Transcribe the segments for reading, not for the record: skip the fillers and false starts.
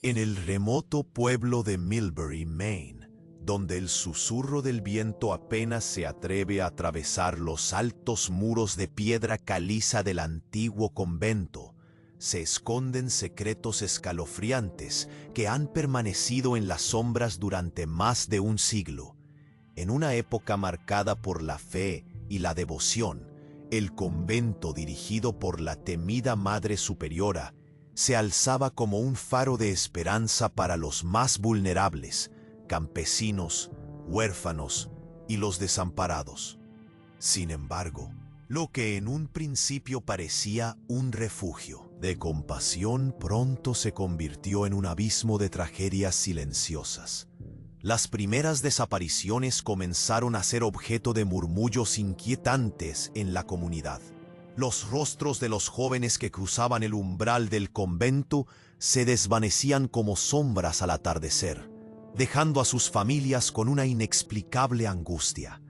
En el remoto pueblo de Millbury, Maine, donde el susurro del viento apenas se atreve a atravesar los altos muros de piedra caliza del antiguo convento, se esconden secretos escalofriantes que han permanecido en las sombras durante más de un siglo. En una época marcada por la fe y la devoción, el convento dirigido por la temida Madre Superiora se alzaba como un faro de esperanza para los más vulnerables, campesinos, huérfanos y los desamparados. Sin embargo, lo que en un principio parecía un refugio de compasión pronto se convirtió en un abismo de tragedias silenciosas. Las primeras desapariciones comenzaron a ser objeto de murmullos inquietantes en la comunidad. Los rostros de los jóvenes que cruzaban el umbral del convento se desvanecían como sombras al atardecer, dejando a sus familias con una inexplicable angustia.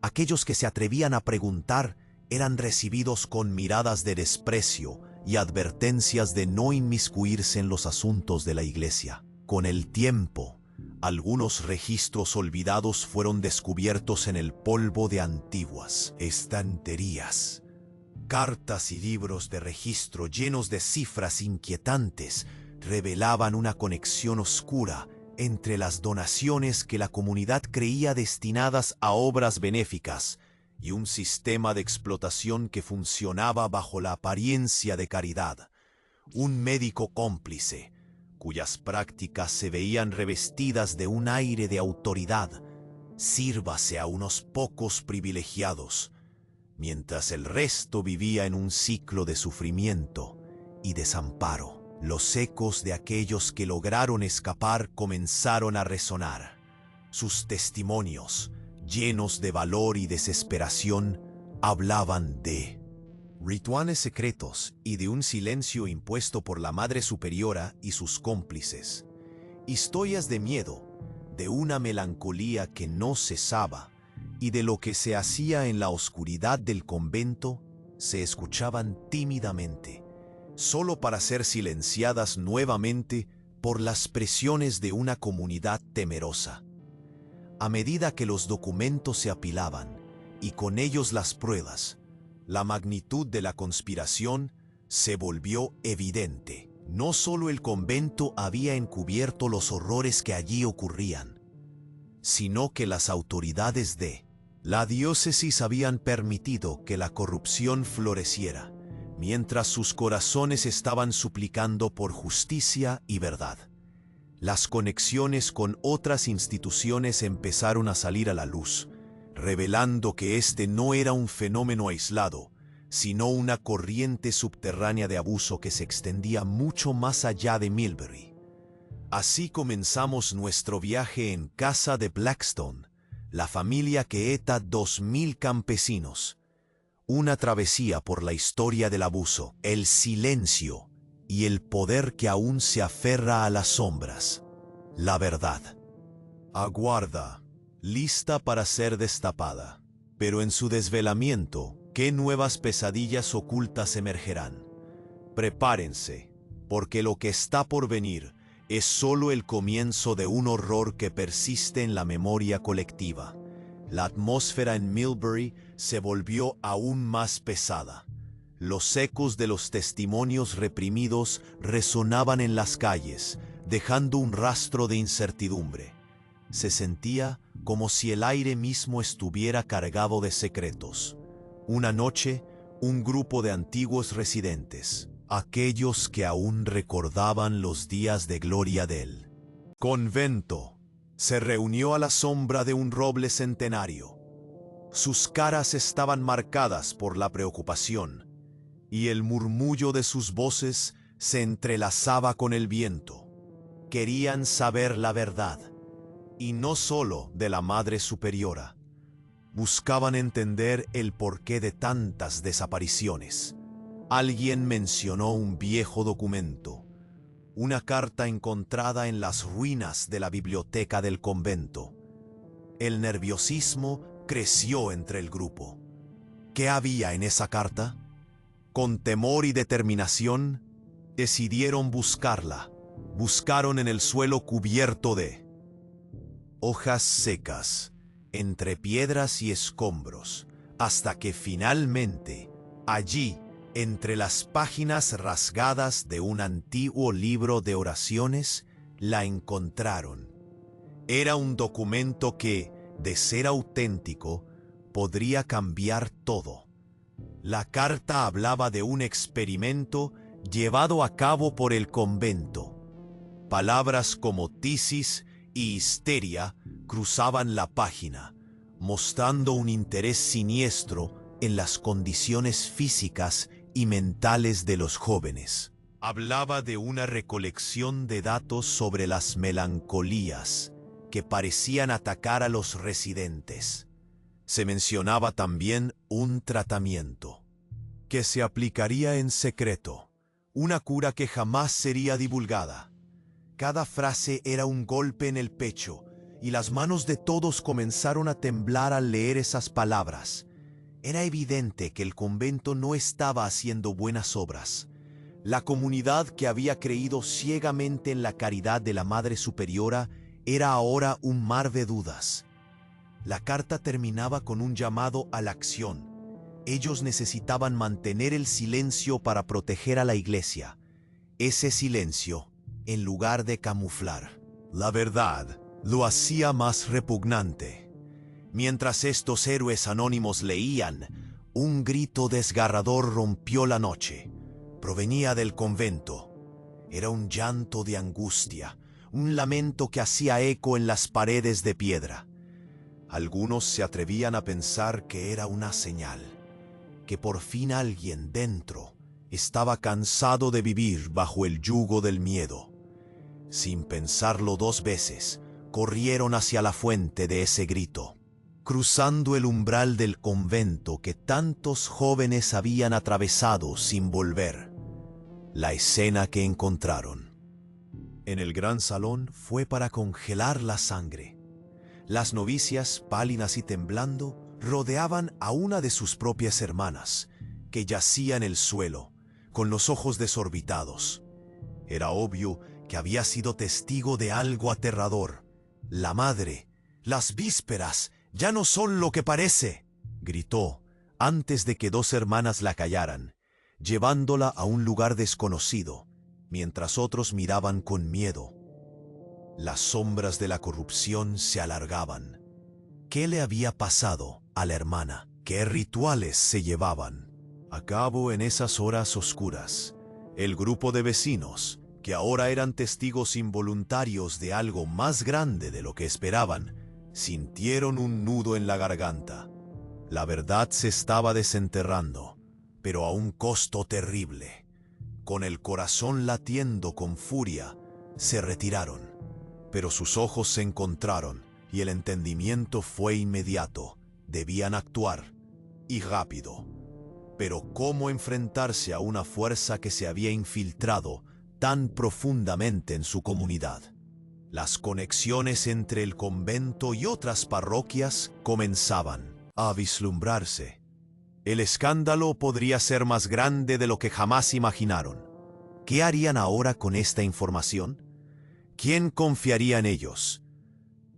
Aquellos que se atrevían a preguntar eran recibidos con miradas de desprecio y advertencias de no inmiscuirse en los asuntos de la iglesia. Con el tiempo, algunos registros olvidados fueron descubiertos en el polvo de antiguas estanterías. Cartas y libros de registro llenos de cifras inquietantes revelaban una conexión oscura entre las donaciones que la comunidad creía destinadas a obras benéficas y un sistema de explotación que funcionaba bajo la apariencia de caridad. Un médico cómplice, cuyas prácticas se veían revestidas de un aire de autoridad, sírvase a unos pocos privilegiados, mientras el resto vivía en un ciclo de sufrimiento y desamparo. Los ecos de aquellos que lograron escapar comenzaron a resonar. Sus testimonios, llenos de valor y desesperación, hablaban de rituales secretos y de un silencio impuesto por la Madre Superiora y sus cómplices. Historias de miedo, de una melancolía que no cesaba, y de lo que se hacía en la oscuridad del convento, se escuchaban tímidamente, solo para ser silenciadas nuevamente por las presiones de una comunidad temerosa. A medida que los documentos se apilaban, y con ellos las pruebas, la magnitud de la conspiración se volvió evidente. No solo el convento había encubierto los horrores que allí ocurrían, sino que las autoridades de la diócesis habían permitido que la corrupción floreciera, mientras sus corazones estaban suplicando por justicia y verdad. Las conexiones con otras instituciones empezaron a salir a la luz, revelando que este no era un fenómeno aislado, sino una corriente subterránea de abuso que se extendía mucho más allá de Millbury. Así comenzamos nuestro viaje en casa de Blackstone, la familia que eta 2000 campesinos. Una travesía por la historia del abuso, el silencio y el poder que aún se aferra a las sombras. La verdad aguarda, lista para ser destapada. Pero en su desvelamiento, ¿qué nuevas pesadillas ocultas emergerán? Prepárense, porque lo que está por venir es solo el comienzo de un horror que persiste en la memoria colectiva. La atmósfera en Millbury se volvió aún más pesada. Los ecos de los testimonios reprimidos resonaban en las calles, dejando un rastro de incertidumbre. Se sentía como si el aire mismo estuviera cargado de secretos. Una noche, un grupo de antiguos residentes, aquellos que aún recordaban los días de gloria del convento, se reunió a la sombra de un roble centenario. Sus caras estaban marcadas por la preocupación, y el murmullo de sus voces se entrelazaba con el viento. Querían saber la verdad, y no solo de la Madre Superiora. Buscaban entender el porqué de tantas desapariciones. Alguien mencionó un viejo documento, una carta encontrada en las ruinas de la biblioteca del convento. El nerviosismo creció entre el grupo. ¿Qué había en esa carta? Con temor y determinación, decidieron buscarla, Buscaron en el suelo cubierto de hojas secas, entre piedras y escombros, hasta que finalmente, allí, entre las páginas rasgadas de un antiguo libro de oraciones, la encontraron. Era un documento que, de ser auténtico, podría cambiar todo. La carta hablaba de un experimento llevado a cabo por el convento. Palabras como tisis y histeria cruzaban la página, mostrando un interés siniestro en las condiciones físicas y mentales de los jóvenes. Hablaba de una recolección de datos sobre las melancolías que parecían atacar a los residentes. Se mencionaba también un tratamiento que se aplicaría en secreto, una cura que jamás sería divulgada. Cada frase era un golpe en el pecho, y las manos de todos comenzaron a temblar al leer esas palabras. Era evidente que el convento no estaba haciendo buenas obras. La comunidad que había creído ciegamente en la caridad de la Madre Superiora era ahora un mar de dudas. La carta terminaba con un llamado a la acción. Ellos necesitaban mantener el silencio para proteger a la iglesia. Ese silencio, en lugar de camuflar la verdad, lo hacía más repugnante. Mientras estos héroes anónimos leían, un grito desgarrador rompió la noche. Provenía del convento. Era un llanto de angustia, un lamento que hacía eco en las paredes de piedra. Algunos se atrevían a pensar que era una señal, que por fin alguien dentro estaba cansado de vivir bajo el yugo del miedo. Sin pensarlo dos veces, corrieron hacia la fuente de ese grito, cruzando el umbral del convento que tantos jóvenes habían atravesado sin volver. La escena que encontraron en el gran salón fue para congelar la sangre. Las novicias, pálidas y temblando, rodeaban a una de sus propias hermanas, que yacía en el suelo, con los ojos desorbitados. Era obvio que había sido testigo de algo aterrador. La madre, las vísperas, ya no son lo que parece, gritó, antes de que dos hermanas la callaran, llevándola a un lugar desconocido, mientras otros miraban con miedo. Las sombras de la corrupción se alargaban. ¿Qué le había pasado a la hermana? ¿Qué rituales se llevaban a cabo en esas horas oscuras? El grupo de vecinos, que ahora eran testigos involuntarios de algo más grande de lo que esperaban, sintieron un nudo en la garganta. La verdad se estaba desenterrando, pero a un costo terrible. Con el corazón latiendo con furia, se retiraron. Pero sus ojos se encontraron y el entendimiento fue inmediato. Debían actuar, y rápido. Pero ¿cómo enfrentarse a una fuerza que se había infiltrado tan profundamente en su comunidad? Las conexiones entre el convento y otras parroquias comenzaban a vislumbrarse. El escándalo podría ser más grande de lo que jamás imaginaron. ¿Qué harían ahora con esta información? ¿Quién confiaría en ellos?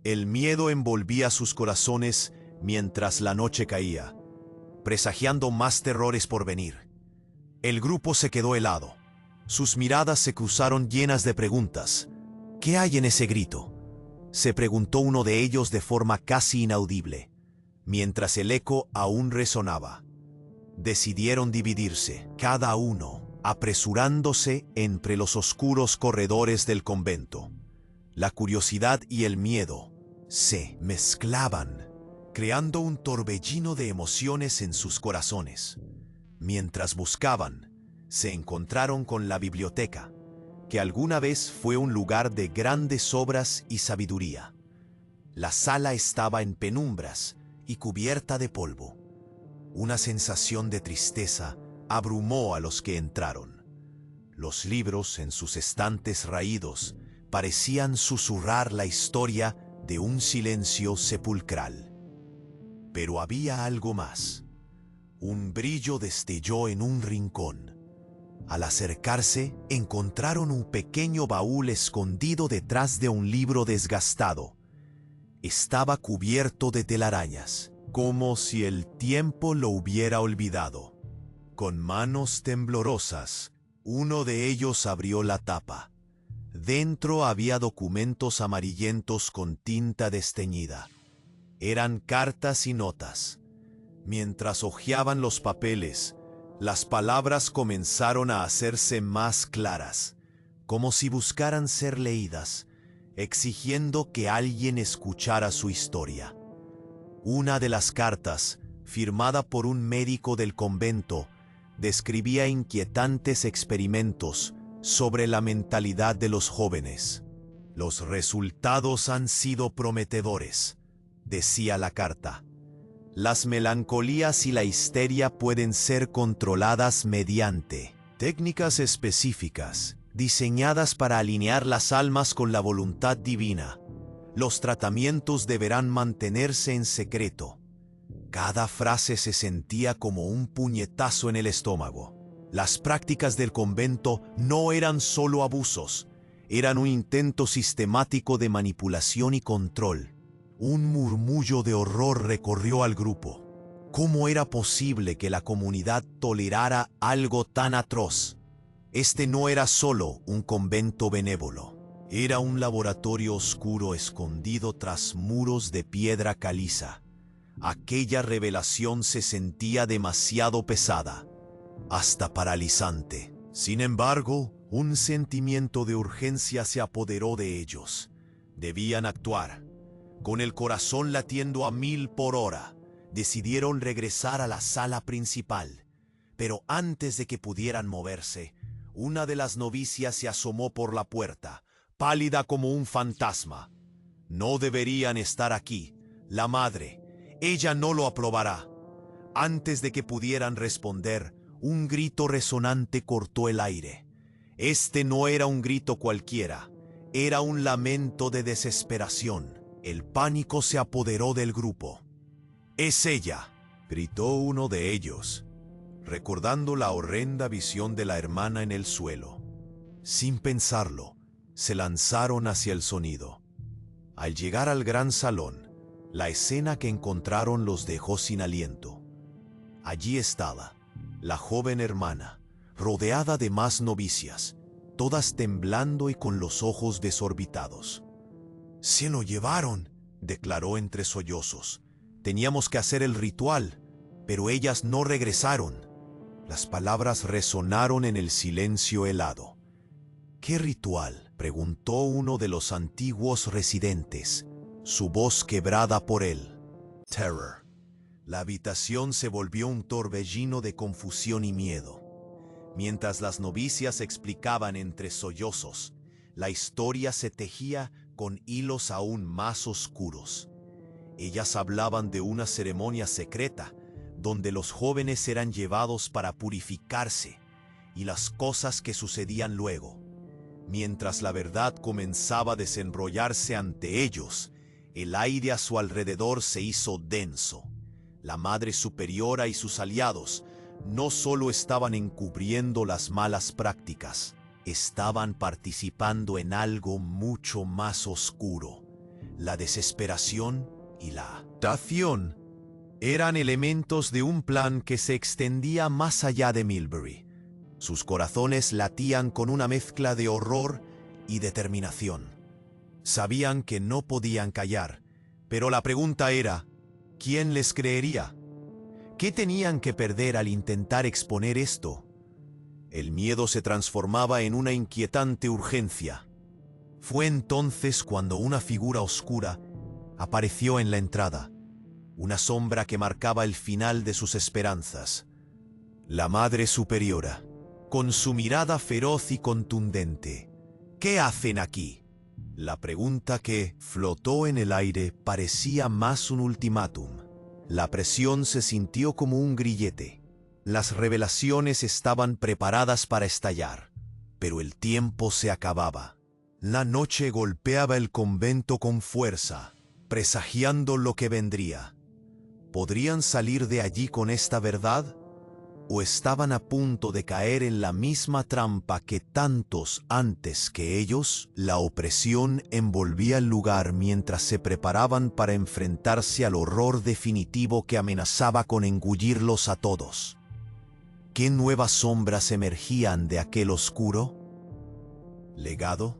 El miedo envolvía sus corazones mientras la noche caía, presagiando más terrores por venir. El grupo se quedó helado. Sus miradas se cruzaron llenas de preguntas. ¿Qué hay en ese grito?, se preguntó uno de ellos de forma casi inaudible, mientras el eco aún resonaba. Decidieron dividirse, cada uno apresurándose entre los oscuros corredores del convento. La curiosidad y el miedo se mezclaban, creando un torbellino de emociones en sus corazones. Mientras buscaban, se encontraron con la biblioteca, que alguna vez fue un lugar de grandes obras y sabiduría. La sala estaba en penumbras y cubierta de polvo. Una sensación de tristeza abrumó a los que entraron. Los libros en sus estantes raídos parecían susurrar la historia de un silencio sepulcral. Pero había algo más. Un brillo destelló en un rincón. Al acercarse, encontraron un pequeño baúl escondido detrás de un libro desgastado. Estaba cubierto de telarañas, como si el tiempo lo hubiera olvidado. Con manos temblorosas, uno de ellos abrió la tapa. Dentro había documentos amarillentos con tinta desteñida. Eran cartas y notas. Mientras hojeaban los papeles, las palabras comenzaron a hacerse más claras, como si buscaran ser leídas, exigiendo que alguien escuchara su historia. Una de las cartas, firmada por un médico del convento, describía inquietantes experimentos sobre la mentalidad de los jóvenes. Los resultados han sido prometedores, decía la carta. Las melancolías y la histeria pueden ser controladas mediante técnicas específicas, diseñadas para alinear las almas con la voluntad divina. Los tratamientos deberán mantenerse en secreto. Cada frase se sentía como un puñetazo en el estómago. Las prácticas del convento no eran solo abusos, eran un intento sistemático de manipulación y control. Un murmullo de horror recorrió al grupo. ¿Cómo era posible que la comunidad tolerara algo tan atroz? Este no era solo un convento benévolo. Era un laboratorio oscuro escondido tras muros de piedra caliza. Aquella revelación se sentía demasiado pesada, hasta paralizante. Sin embargo, un sentimiento de urgencia se apoderó de ellos. Debían actuar. Con el corazón latiendo a 1000 por hora, decidieron regresar a la sala principal. Pero antes de que pudieran moverse, una de las novicias se asomó por la puerta, pálida como un fantasma. No deberían estar aquí. La madre, ella no lo aprobará. Antes de que pudieran responder, un grito resonante cortó el aire. Este no era un grito cualquiera, era un lamento de desesperación. El pánico se apoderó del grupo. «¡Es ella!», gritó uno de ellos, recordando la horrenda visión de la hermana en el suelo. Sin pensarlo, se lanzaron hacia el sonido. Al llegar al gran salón, la escena que encontraron los dejó sin aliento. Allí estaba, la joven hermana, rodeada de más novicias, todas temblando y con los ojos desorbitados. «¡Se lo llevaron!», declaró entre sollozos. «Teníamos que hacer el ritual, pero ellas no regresaron». Las palabras resonaron en el silencio helado. «¿Qué ritual?», preguntó uno de los antiguos residentes, su voz quebrada por el terror. La habitación se volvió un torbellino de confusión y miedo. Mientras las novicias explicaban entre sollozos, la historia se tejía con hilos aún más oscuros. Ellas hablaban de una ceremonia secreta, donde los jóvenes eran llevados para purificarse, y las cosas que sucedían luego. Mientras la verdad comenzaba a desenrollarse ante ellos, el aire a su alrededor se hizo denso. La Madre Superiora y sus aliados no solo estaban encubriendo las malas prácticas, estaban participando en algo mucho más oscuro. La desesperación y la tentación eran elementos de un plan que se extendía más allá de Millbury. Sus corazones latían con una mezcla de horror y determinación. Sabían que no podían callar, pero la pregunta era, ¿quién les creería? ¿Qué tenían que perder al intentar exponer esto? El miedo se transformaba en una inquietante urgencia. Fue entonces cuando una figura oscura apareció en la entrada, una sombra que marcaba el final de sus esperanzas. La Madre Superiora, con su mirada feroz y contundente. «¿Qué hacen aquí?». La pregunta que flotó en el aire parecía más un ultimátum. La presión se sintió como un grillete. Las revelaciones estaban preparadas para estallar, pero el tiempo se acababa. La noche golpeaba el convento con fuerza, presagiando lo que vendría. ¿Podrían salir de allí con esta verdad? o estaban a punto de caer en la misma trampa que tantos antes que ellos. La opresión envolvía el lugar mientras se preparaban para enfrentarse al horror definitivo que amenazaba con engullirlos a todos. ¿Qué nuevas sombras emergían de aquel oscuro legado?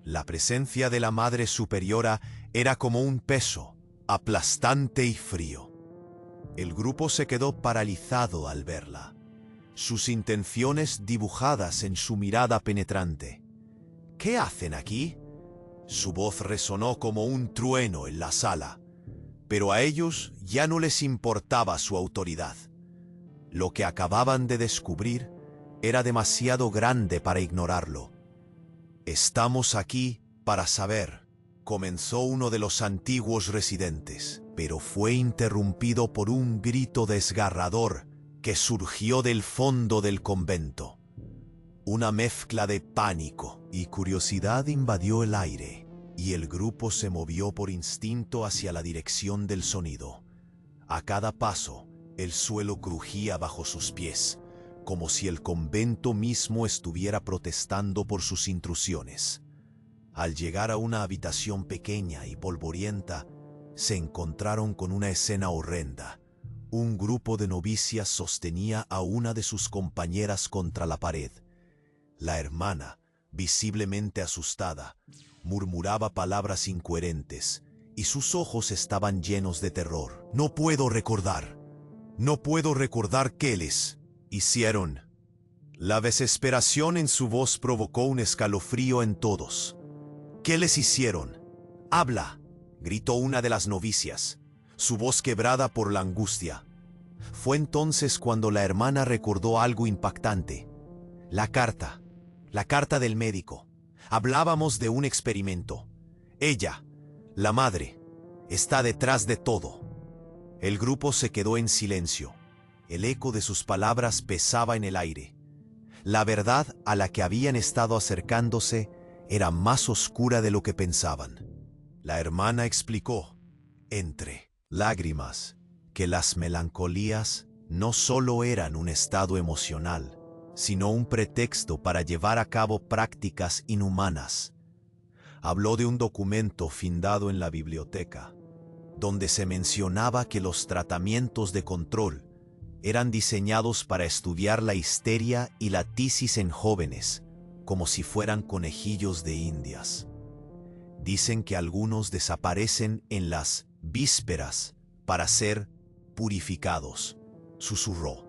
La presencia de la Madre Superiora era como un peso, aplastante y frío. El grupo se quedó paralizado al verla, sus intenciones dibujadas en su mirada penetrante. ¿Qué hacen aquí? Su voz resonó como un trueno en la sala, pero a ellos ya no les importaba su autoridad. Lo que acababan de descubrir era demasiado grande para ignorarlo. «Estamos aquí para saber», comenzó uno de los antiguos residentes, pero fue interrumpido por un grito desgarrador que surgió del fondo del convento. Una mezcla de pánico y curiosidad invadió el aire, y el grupo se movió por instinto hacia la dirección del sonido. A cada paso, el suelo crujía bajo sus pies, como si el convento mismo estuviera protestando por sus intrusiones. Al llegar a una habitación pequeña y polvorienta, se encontraron con una escena horrenda. Un grupo de novicias sostenía a una de sus compañeras contra la pared. La hermana, visiblemente asustada, murmuraba palabras incoherentes, y sus ojos estaban llenos de terror. No puedo recordar qué les hicieron». La desesperación en su voz provocó un escalofrío en todos. «¿Qué les hicieron? Habla», gritó una de las novicias, su voz quebrada por la angustia. Fue entonces cuando la hermana recordó algo impactante. La carta del médico. Hablábamos de un experimento. Ella, la madre, está detrás de todo. El grupo se quedó en silencio. El eco de sus palabras pesaba en el aire. La verdad a la que habían estado acercándose era más oscura de lo que pensaban. La hermana explicó, entre lágrimas, que las melancolías no solo eran un estado emocional, sino un pretexto para llevar a cabo prácticas inhumanas. Habló de un documento findado en la biblioteca, donde se mencionaba que los tratamientos de control eran diseñados para estudiar la histeria y la tisis en jóvenes, como si fueran conejillos de indias. Dicen que algunos desaparecen en las vísperas para ser purificados, susurró,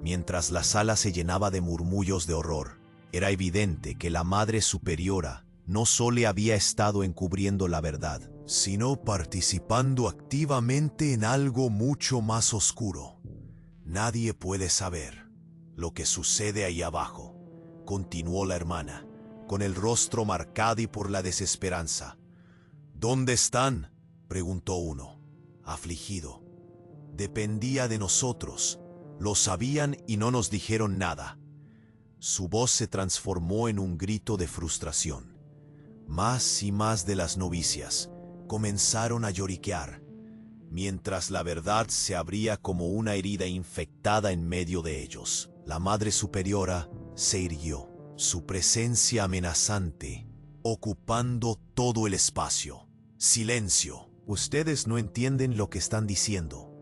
mientras la sala se llenaba de murmullos de horror. Era evidente que la Madre Superiora no solo había estado encubriendo la verdad, sino participando activamente en algo mucho más oscuro. «Nadie puede saber lo que sucede ahí abajo», continuó la hermana, con el rostro marcado y por la desesperanza. «¿Dónde están?», preguntó uno, afligido. «Dependía de nosotros. Lo sabían y no nos dijeron nada». Su voz se transformó en un grito de frustración. Más y más de las novicias comenzaron a lloriquear, mientras la verdad se abría como una herida infectada en medio de ellos. La Madre Superiora se irguió, su presencia amenazante, ocupando todo el espacio. «Silencio. Ustedes no entienden lo que están diciendo.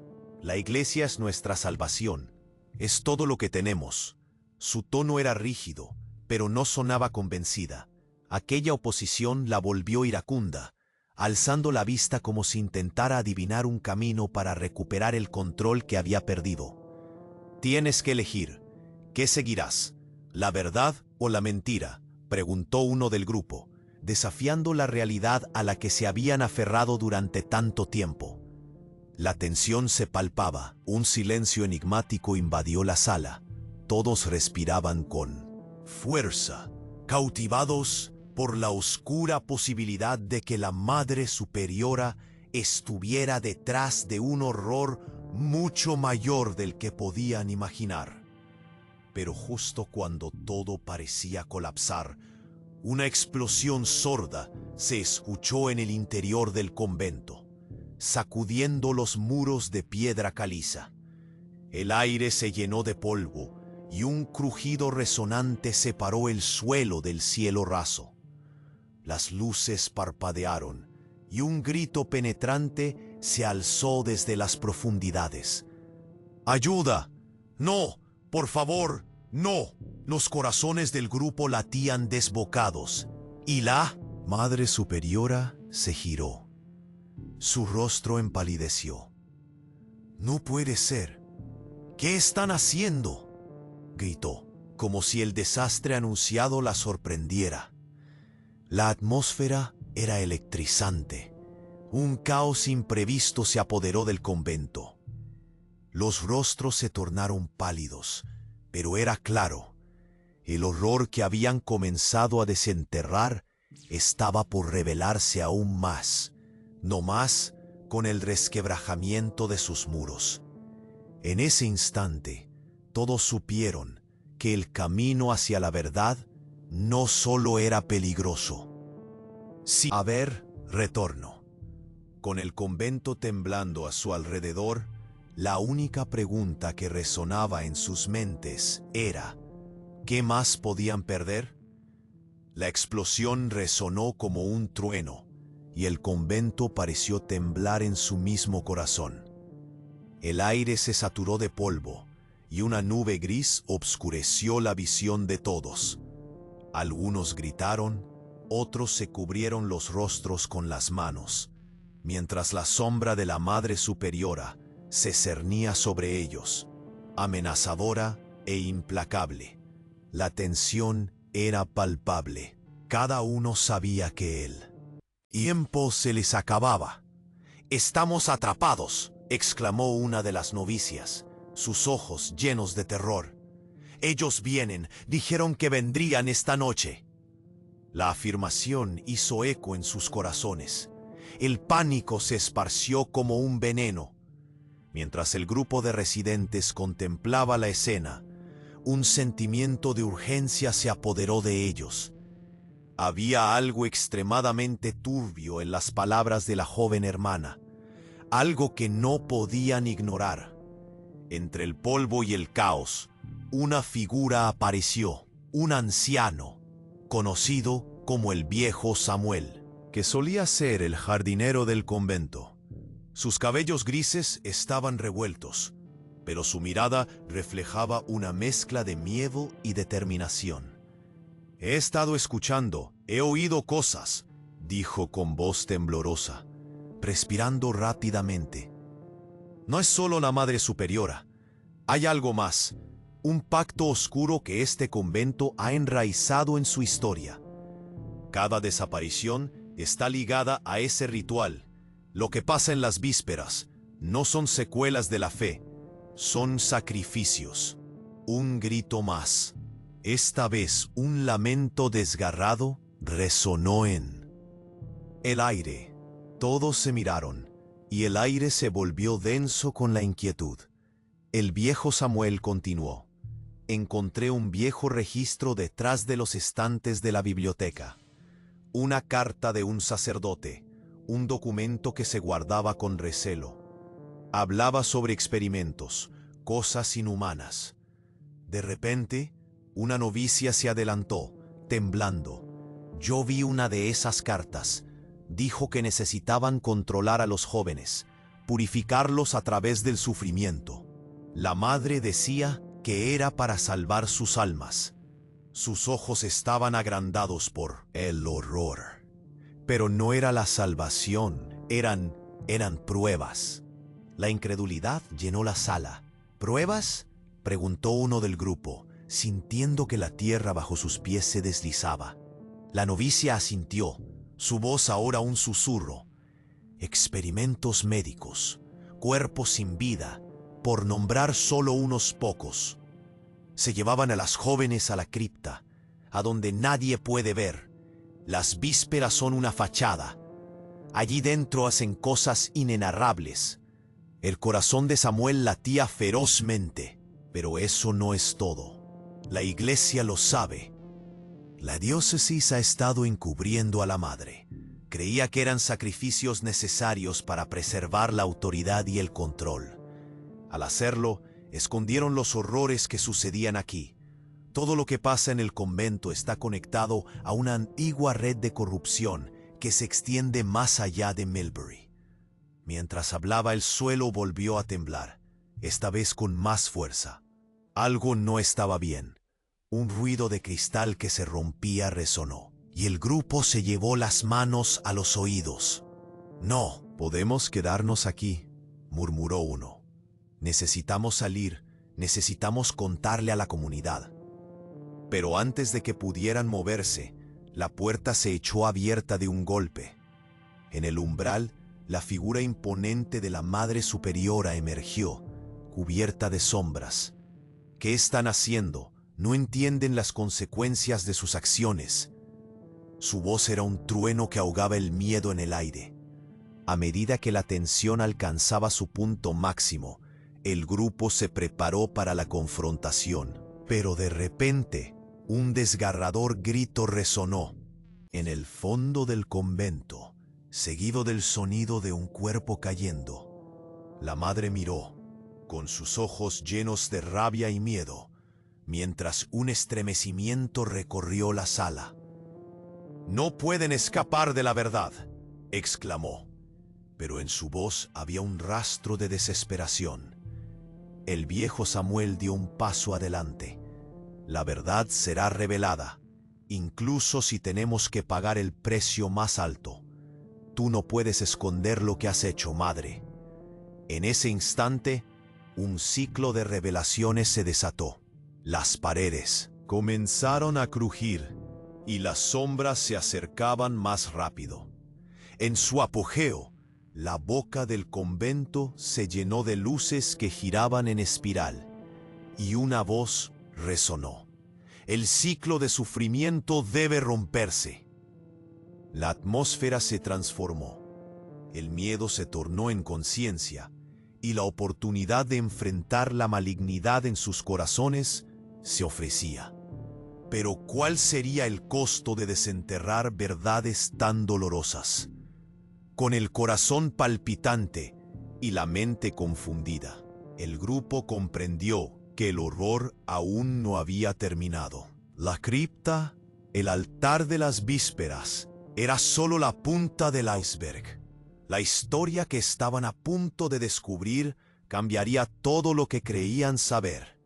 La Iglesia es nuestra salvación. Es todo lo que tenemos». Su tono era rígido, pero no sonaba convencida. Aquella oposición la volvió iracunda, alzando la vista como si intentara adivinar un camino para recuperar el control que había perdido. «Tienes que elegir. ¿Qué seguirás? ¿La verdad o la mentira?», preguntó uno del grupo, desafiando la realidad a la que se habían aferrado durante tanto tiempo. La tensión se palpaba, un silencio enigmático invadió la sala. Todos respiraban con fuerza, cautivados por la oscura posibilidad de que la Madre Superiora estuviera detrás de un horror mucho mayor del que podían imaginar. Pero justo cuando todo parecía colapsar, una explosión sorda se escuchó en el interior del convento, sacudiendo los muros de piedra caliza. El aire se llenó de polvo y un crujido resonante separó el suelo del cielo raso. Las luces parpadearon y un grito penetrante se alzó desde las profundidades. ¡Ayuda! ¡No! ¡Por favor! ¡No! Los corazones del grupo latían desbocados y la Madre Superiora se giró. Su rostro empalideció. «No puede ser. ¿Qué están haciendo?», gritó, como si el desastre anunciado la sorprendiera. La atmósfera era electrizante. Un caos imprevisto se apoderó del convento. Los rostros se tornaron pálidos, pero era claro. El horror que habían comenzado a desenterrar estaba por revelarse aún más, no más con el resquebrajamiento de sus muros. En ese instante, todos supieron que el camino hacia la verdad no solo era peligroso. Sí, a ver, retorno. Con el convento temblando a su alrededor, la única pregunta que resonaba en sus mentes era: ¿qué más podían perder? La explosión resonó como un trueno, y el convento pareció temblar en su mismo corazón. El aire se saturó de polvo, y una nube gris obscureció la visión de todos. Algunos gritaron, otros se cubrieron los rostros con las manos, mientras la sombra de la Madre Superiora se cernía sobre ellos, amenazadora e implacable. La tensión era palpable. Cada uno sabía que el tiempo se les acababa. «Estamos atrapados», exclamó una de las novicias, sus ojos llenos de terror. «Ellos vienen, dijeron que vendrían esta noche». La afirmación hizo eco en sus corazones. El pánico se esparció como un veneno. Mientras el grupo de residentes contemplaba la escena, un sentimiento de urgencia se apoderó de ellos. Había algo extremadamente turbio en las palabras de la joven hermana, algo que no podían ignorar. Entre el polvo y el caos, una figura apareció, un anciano, conocido como el viejo Samuel, que solía ser el jardinero del convento. Sus cabellos grises estaban revueltos, pero su mirada reflejaba una mezcla de miedo y determinación. «He estado escuchando, he oído cosas», dijo con voz temblorosa, respirando rápidamente. «No es solo la Madre Superiora. Hay algo más, un pacto oscuro que este convento ha enraizado en su historia. Cada desaparición está ligada a ese ritual. Lo que pasa en las vísperas no son secuelas de la fe, son sacrificios». Un grito más. Esta vez un lamento desgarrado resonó en el aire. Todos se miraron, y el aire se volvió denso con la inquietud. El viejo Samuel continuó: «Encontré un viejo registro detrás de los estantes de la biblioteca. Una carta de un sacerdote, un documento que se guardaba con recelo. Hablaba sobre experimentos, cosas inhumanas. De repente, una novicia se adelantó, temblando. Yo vi una de esas cartas. Dijo que necesitaban controlar a los jóvenes, purificarlos a través del sufrimiento. La madre decía que era para salvar sus almas. Sus ojos estaban agrandados por el horror. Pero no era la salvación, eran pruebas». La incredulidad llenó la sala. «¿Pruebas?», preguntó uno del grupo, sintiendo que la tierra bajo sus pies se deslizaba. La novicia asintió, su voz ahora un susurro. «Experimentos médicos, cuerpos sin vida, por nombrar solo unos pocos. Se llevaban a las jóvenes a la cripta, a donde nadie puede ver. Las vísperas son una fachada. Allí dentro hacen cosas inenarrables». El corazón de Samuel latía ferozmente, pero eso no es todo. La iglesia lo sabe. La diócesis ha estado encubriendo a la madre. Creía que eran sacrificios necesarios para preservar la autoridad y el control. Al hacerlo, escondieron los horrores que sucedían aquí. Todo lo que pasa en el convento está conectado a una antigua red de corrupción que se extiende más allá de Millbury. Mientras hablaba, el suelo volvió a temblar, esta vez con más fuerza. Algo no estaba bien. Un ruido de cristal que se rompía resonó, y el grupo se llevó las manos a los oídos. «No, podemos quedarnos aquí», murmuró uno. «Necesitamos salir, necesitamos contarle a la comunidad». Pero antes de que pudieran moverse, la puerta se echó abierta de un golpe. En el umbral, la figura imponente de la Madre Superiora emergió, cubierta de sombras. ¿Qué están haciendo? No entienden las consecuencias de sus acciones. Su voz era un trueno que ahogaba el miedo en el aire. A medida que la tensión alcanzaba su punto máximo, el grupo se preparó para la confrontación. Pero de repente, un desgarrador grito resonó en el fondo del convento, seguido del sonido de un cuerpo cayendo. La madre miró, con sus ojos llenos de rabia y miedo, mientras un estremecimiento recorrió la sala. «No pueden escapar de la verdad», exclamó, pero en su voz había un rastro de desesperación. El viejo Samuel dio un paso adelante. «La verdad será revelada, incluso si tenemos que pagar el precio más alto. Tú no puedes esconder lo que has hecho, madre». En ese instante, un ciclo de revelaciones se desató. Las paredes comenzaron a crujir y las sombras se acercaban más rápido. En su apogeo, la boca del convento se llenó de luces que giraban en espiral, y una voz resonó: «El ciclo de sufrimiento debe romperse». La atmósfera se transformó. El miedo se tornó en conciencia, y la oportunidad de enfrentar la malignidad en sus corazones se ofrecía. Pero ¿cuál sería el costo de desenterrar verdades tan dolorosas? Con el corazón palpitante y la mente confundida, el grupo comprendió que el horror aún no había terminado. La cripta, el altar de las vísperas, era solo la punta del iceberg. La historia que estaban a punto de descubrir cambiaría todo lo que creían saber.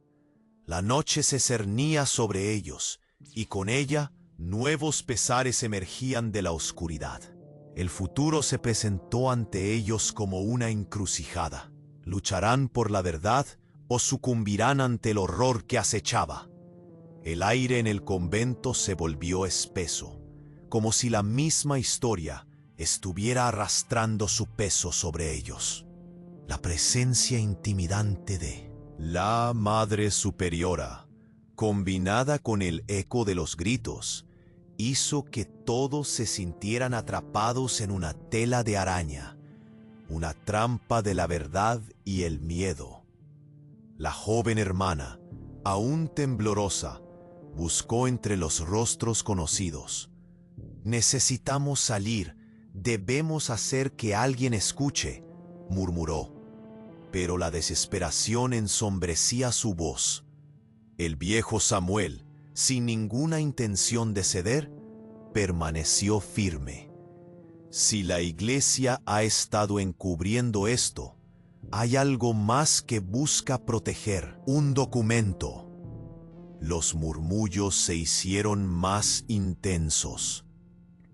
La noche se cernía sobre ellos, y con ella nuevos pesares emergían de la oscuridad. El futuro se presentó ante ellos como una encrucijada. ¿Lucharán por la verdad o sucumbirán ante el horror que acechaba? El aire en el convento se volvió espeso, como si la misma historia estuviera arrastrando su peso sobre ellos. La presencia intimidante de la Madre Superiora, combinada con el eco de los gritos, hizo que todos se sintieran atrapados en una tela de araña, una trampa de la verdad y el miedo. La joven hermana, aún temblorosa, buscó entre los rostros conocidos. «Necesitamos salir, debemos hacer que alguien escuche», murmuró. Pero la desesperación ensombrecía su voz. El viejo Samuel, sin ninguna intención de ceder, permaneció firme. «Si la iglesia ha estado encubriendo esto, hay algo más que busca proteger: un documento». Los murmullos se hicieron más intensos.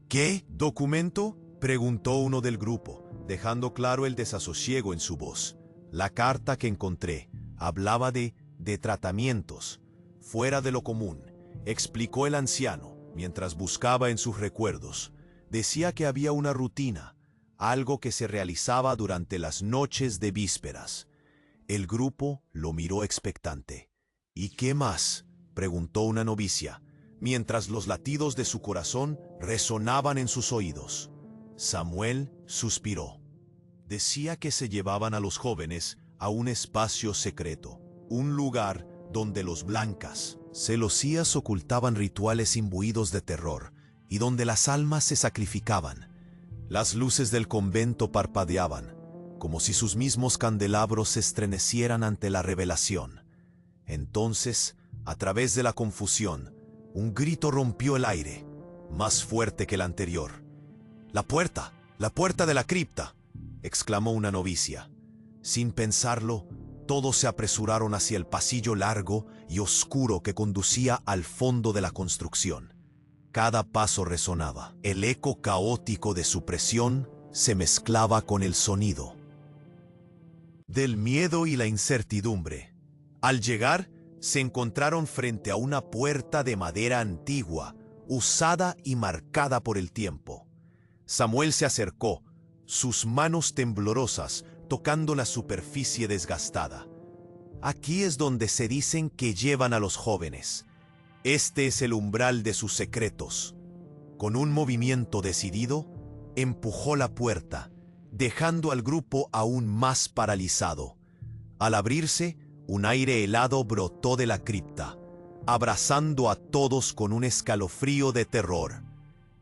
«¿Qué documento?», preguntó uno del grupo, dejando claro el desasosiego en su voz. «La carta que encontré hablaba de tratamientos fuera de lo común», explicó el anciano, mientras buscaba en sus recuerdos. Decía que había una rutina, algo que se realizaba durante las noches de vísperas. El grupo lo miró expectante. «¿Y qué más?», preguntó una novicia, mientras los latidos de su corazón resonaban en sus oídos. Samuel suspiró. Decía que se llevaban a los jóvenes a un espacio secreto, un lugar donde los blancas celosías ocultaban rituales imbuidos de terror y donde las almas se sacrificaban. Las luces del convento parpadeaban, como si sus mismos candelabros se estremecieran ante la revelación. Entonces, a través de la confusión, un grito rompió el aire, más fuerte que el anterior. ¡La puerta! ¡La puerta de la cripta!, exclamó una novicia. Sin pensarlo, todos se apresuraron hacia el pasillo largo y oscuro que conducía al fondo de la construcción. Cada paso resonaba. El eco caótico de su presión se mezclaba con el sonido del miedo y la incertidumbre. Al llegar, se encontraron frente a una puerta de madera antigua, usada y marcada por el tiempo. Samuel se acercó, sus manos temblorosas tocando la superficie desgastada. Aquí es donde se dicen que llevan a los jóvenes. Este es el umbral de sus secretos. Con un movimiento decidido, empujó la puerta, dejando al grupo aún más paralizado. Al abrirse, un aire helado brotó de la cripta, abrazando a todos con un escalofrío de terror.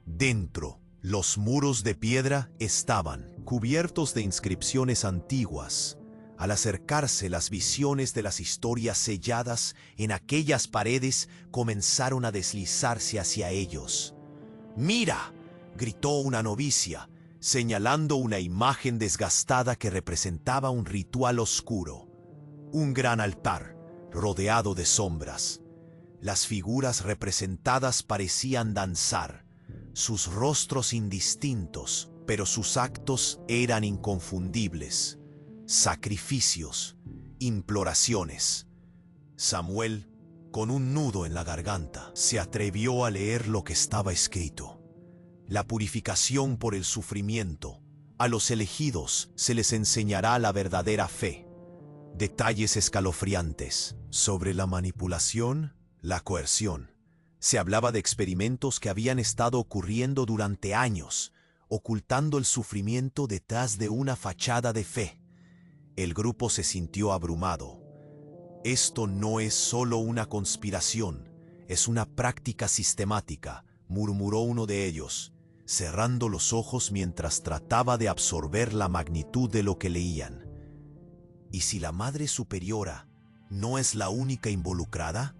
Dentro, los muros de piedra estaban cubiertos de inscripciones antiguas. Al acercarse, las visiones de las historias selladas en aquellas paredes comenzaron a deslizarse hacia ellos. ¡Mira!, gritó una novicia, señalando una imagen desgastada que representaba un ritual oscuro. Un gran altar, rodeado de sombras. Las figuras representadas parecían danzar, sus rostros indistintos, pero sus actos eran inconfundibles. Sacrificios, imploraciones. Samuel, con un nudo en la garganta, se atrevió a leer lo que estaba escrito. La purificación por el sufrimiento. A los elegidos se les enseñará la verdadera fe. Detalles escalofriantes sobre la manipulación, la coerción. Se hablaba de experimentos que habían estado ocurriendo durante años, ocultando el sufrimiento detrás de una fachada de fe. El grupo se sintió abrumado. Esto no es solo una conspiración, es una práctica sistemática, murmuró uno de ellos, cerrando los ojos mientras trataba de absorber la magnitud de lo que leían. ¿Y si la Madre Superiora no es la única involucrada?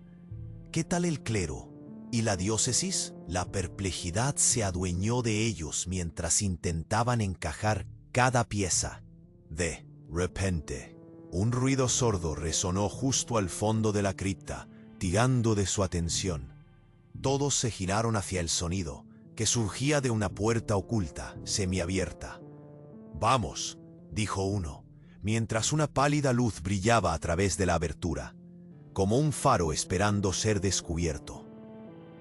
¿Qué tal el clero y la diócesis? La perplejidad se adueñó de ellos mientras intentaban encajar cada pieza. De repente, un ruido sordo resonó justo al fondo de la cripta, tirando de su atención. Todos se giraron hacia el sonido, que surgía de una puerta oculta, semiabierta. «Vamos», dijo uno, mientras una pálida luz brillaba a través de la abertura, como un faro esperando ser descubierto.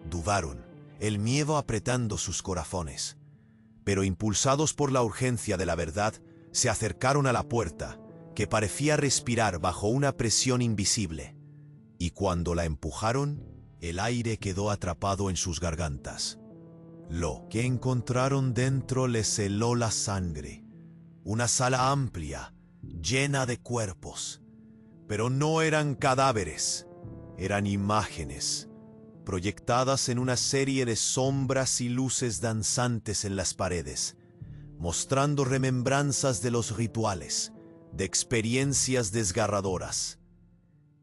Dudaron, el miedo apretando sus corazones, pero impulsados por la urgencia de la verdad, se acercaron a la puerta, que parecía respirar bajo una presión invisible, y cuando la empujaron, el aire quedó atrapado en sus gargantas. Lo que encontraron dentro les heló la sangre. Una sala amplia, llena de cuerpos. Pero no eran cadáveres, eran imágenes, proyectadas en una serie de sombras y luces danzantes en las paredes, mostrando remembranzas de los rituales, de experiencias desgarradoras.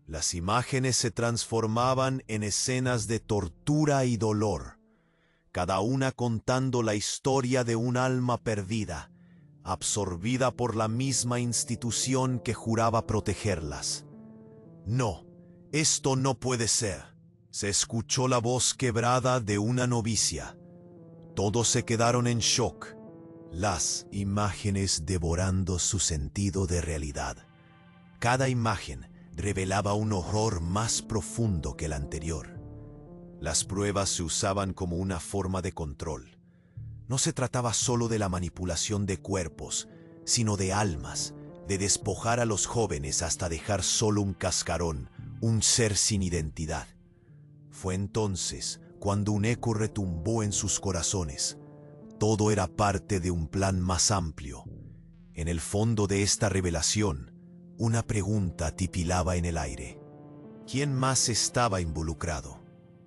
Las imágenes se transformaban en escenas de tortura y dolor, cada una contando la historia de un alma perdida, absorbida por la misma institución que juraba protegerlas. «No, esto no puede ser», se escuchó la voz quebrada de una novicia. Todos se quedaron en shock, las imágenes devorando su sentido de realidad. Cada imagen revelaba un horror más profundo que el anterior. Las pruebas se usaban como una forma de control. No se trataba solo de la manipulación de cuerpos, sino de almas, de despojar a los jóvenes hasta dejar solo un cascarón, un ser sin identidad. Fue entonces cuando un eco retumbó en sus corazones. Todo era parte de un plan más amplio. En el fondo de esta revelación, una pregunta titilaba en el aire. ¿Quién más estaba involucrado?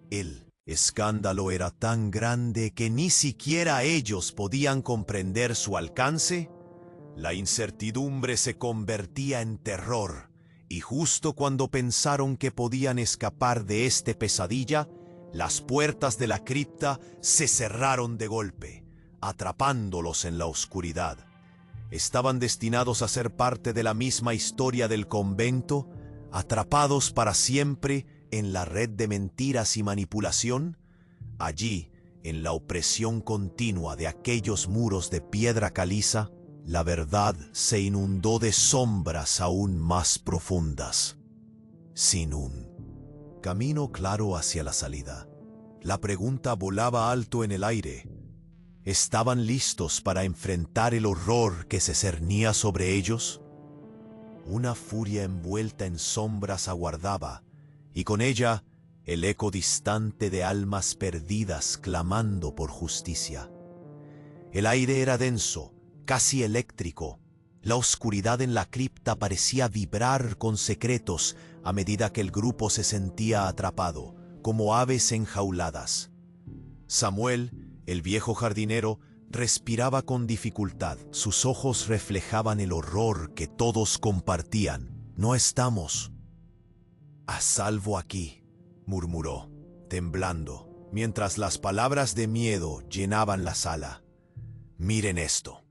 El escándalo era tan grande que ni siquiera ellos podían comprender su alcance. La incertidumbre se convertía en terror, y justo cuando pensaron que podían escapar de esta pesadilla, las puertas de la cripta se cerraron de golpe, atrapándolos en la oscuridad. Estaban destinados a ser parte de la misma historia del convento, atrapados para siempre en la red de mentiras y manipulación. Allí, en la opresión continua de aquellos muros de piedra caliza, la verdad se inundó de sombras aún más profundas. Sin un camino claro hacia la salida, la pregunta volaba alto en el aire. ¿Estaban listos para enfrentar el horror que se cernía sobre ellos? Una furia envuelta en sombras aguardaba, y con ella el eco distante de almas perdidas clamando por justicia. El aire era denso, casi eléctrico. La oscuridad en la cripta parecía vibrar con secretos a medida que el grupo se sentía atrapado, como aves enjauladas. Samuel, el viejo jardinero, respiraba con dificultad. Sus ojos reflejaban el horror que todos compartían. «No estamos a salvo aquí», murmuró, temblando, mientras las palabras de miedo llenaban la sala. «Miren esto»,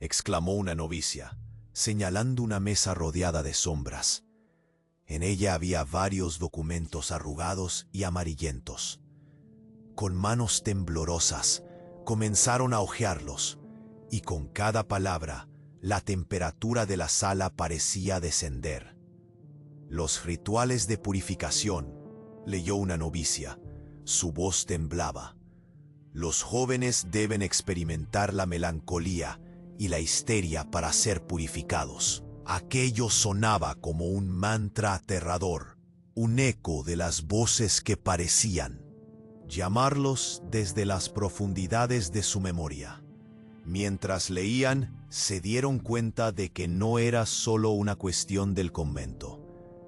exclamó una novicia, señalando una mesa rodeada de sombras. En ella había varios documentos arrugados y amarillentos. Con manos temblorosas, comenzaron a hojearlos, y con cada palabra, la temperatura de la sala parecía descender. «Los rituales de purificación», leyó una novicia. Su voz temblaba. «Los jóvenes deben experimentar la melancolía y la histeria para ser purificados». Aquello sonaba como un mantra aterrador, un eco de las voces que parecían llamarlos desde las profundidades de su memoria. Mientras leían, se dieron cuenta de que no era solo una cuestión del convento.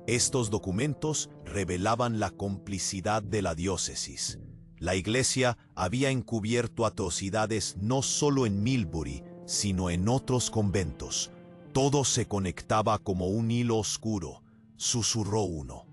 Estos documentos revelaban la complicidad de la diócesis. La Iglesia había encubierto atrocidades no solo en Milbury, sino en otros conventos. Todo se conectaba como un hilo oscuro, susurró uno.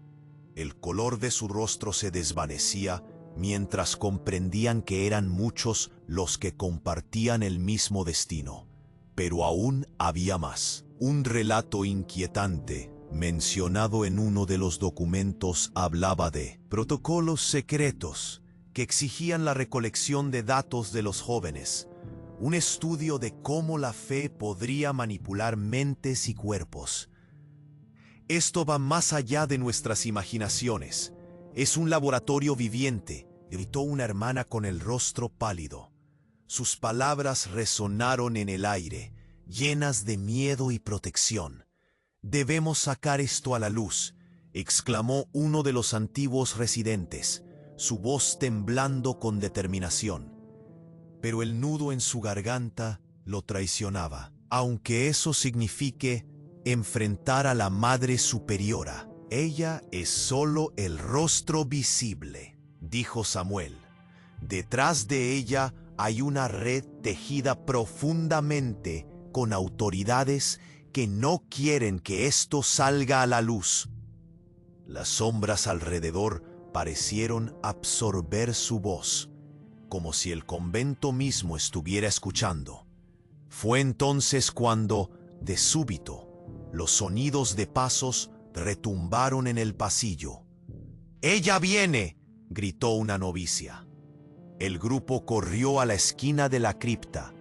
El color de su rostro se desvanecía mientras comprendían que eran muchos los que compartían el mismo destino. Pero aún había más. Un relato inquietante, mencionado en uno de los documentos, hablaba de protocolos secretos que exigían la recolección de datos de los jóvenes, un estudio de cómo la fe podría manipular mentes y cuerpos. «Esto va más allá de nuestras imaginaciones. Es un laboratorio viviente», gritó una hermana con el rostro pálido. Sus palabras resonaron en el aire, llenas de miedo y protección. «Debemos sacar esto a la luz», exclamó uno de los antiguos residentes, su voz temblando con determinación. Pero el nudo en su garganta lo traicionaba. «Aunque eso signifique enfrentar a la Madre Superiora, ella es solo el rostro visible», dijo Samuel. «Detrás de ella hay una red tejida profundamente con autoridades que no quieren que esto salga a la luz». Las sombras alrededor parecieron absorber su voz, como si el convento mismo estuviera escuchando. Fue entonces cuando, de súbito, los sonidos de pasos retumbaron en el pasillo. «¡Ella viene!», gritó una novicia. El grupo corrió a la esquina de la cripta,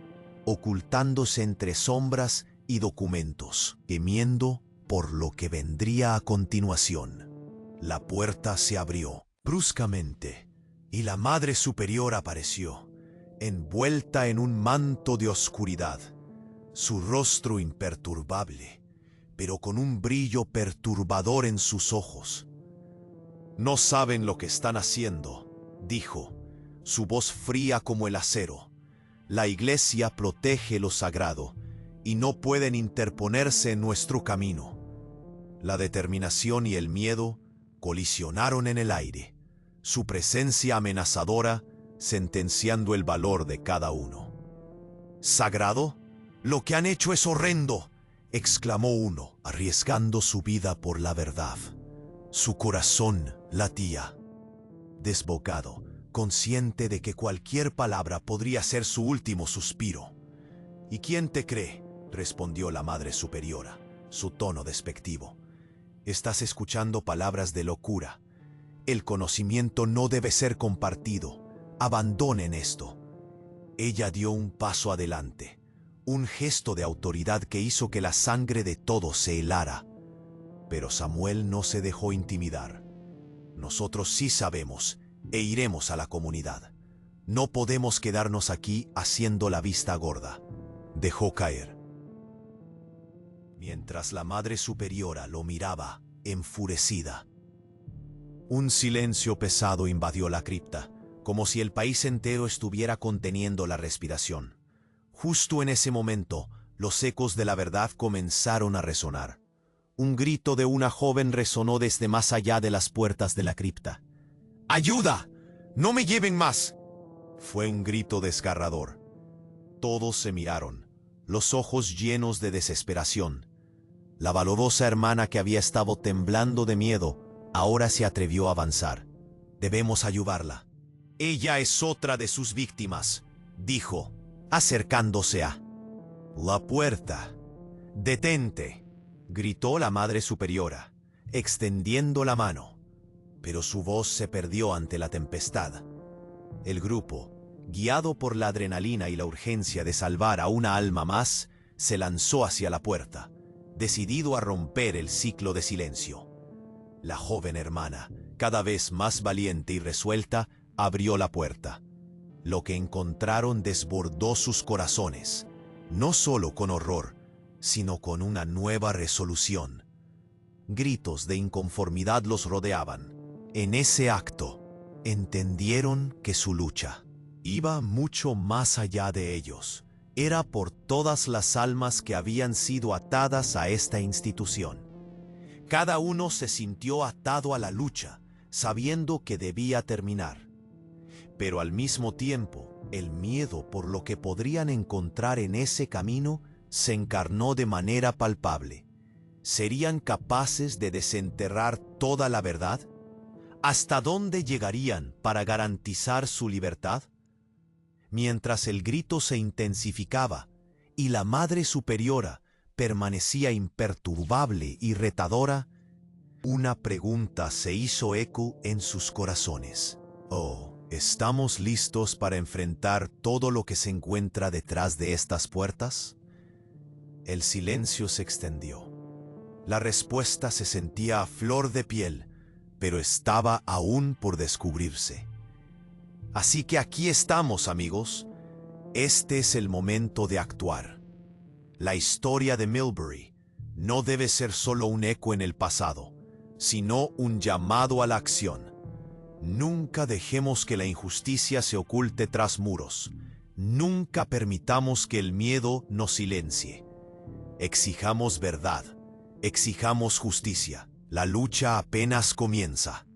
ocultándose entre sombras y documentos, temiendo por lo que vendría a continuación. La puerta se abrió bruscamente y la Madre Superior apareció, envuelta en un manto de oscuridad, su rostro imperturbable, pero con un brillo perturbador en sus ojos. «No saben lo que están haciendo», dijo, su voz fría como el acero. «La Iglesia protege lo sagrado y no pueden interponerse en nuestro camino». La determinación y el miedo colisionaron en el aire, su presencia amenazadora sentenciando el valor de cada uno. «¿Sagrado?», Lo que han hecho es horrendo, exclamó uno, arriesgando su vida por la verdad. Su corazón latía. Desbocado, consciente de que cualquier palabra podría ser su último suspiro. ¿Y quién te cree?, respondió la Madre Superiora, su tono despectivo. Estás escuchando palabras de locura. El conocimiento no debe ser compartido. Abandonen esto. Ella dio un paso adelante, un gesto de autoridad que hizo que la sangre de todos se helara. Pero Samuel no se dejó intimidar. Nosotros sí sabemos e iremos a la comunidad. No podemos quedarnos aquí haciendo la vista gorda. Dejó caer. Mientras la Madre Superiora lo miraba, enfurecida. Un silencio pesado invadió la cripta, como si el país entero estuviera conteniendo la respiración. Justo en ese momento, los ecos de la verdad comenzaron a resonar. Un grito de una joven resonó desde más allá de las puertas de la cripta. ¡Ayuda! ¡No me lleven más! Fue un grito desgarrador. Todos se miraron, los ojos llenos de desesperación. La valerosa hermana, que había estado temblando de miedo, ahora se atrevió a avanzar. Debemos ayudarla. Ella es otra de sus víctimas, dijo, acercándose a la puerta. ¡Detente!, gritó la Madre Superiora, extendiendo la mano. Pero su voz se perdió ante la tempestad. El grupo, guiado por la adrenalina y la urgencia de salvar a una alma más, se lanzó hacia la puerta, decidido a romper el ciclo de silencio. La joven hermana, cada vez más valiente y resuelta, abrió la puerta. Lo que encontraron desbordó sus corazones, no solo con horror, sino con una nueva resolución. Gritos de inconformidad los rodeaban. En ese acto, entendieron que su lucha iba mucho más allá de ellos. Era por todas las almas que habían sido atadas a esta institución. Cada uno se sintió atado a la lucha, sabiendo que debía terminar. Pero al mismo tiempo, el miedo por lo que podrían encontrar en ese camino se encarnó de manera palpable. ¿Serían capaces de desenterrar toda la verdad? ¿Hasta dónde llegarían para garantizar su libertad? Mientras el grito se intensificaba y la Madre Superiora permanecía imperturbable y retadora, una pregunta se hizo eco en sus corazones. Oh, ¿estamos listos para enfrentar todo lo que se encuentra detrás de estas puertas? El silencio se extendió. La respuesta se sentía a flor de piel, pero estaba aún por descubrirse. Así que aquí estamos, amigos. Este es el momento de actuar. La historia de Millbury no debe ser solo un eco en el pasado, sino un llamado a la acción. Nunca dejemos que la injusticia se oculte tras muros. Nunca permitamos que el miedo nos silencie. Exijamos verdad. Exijamos justicia. La lucha apenas comienza.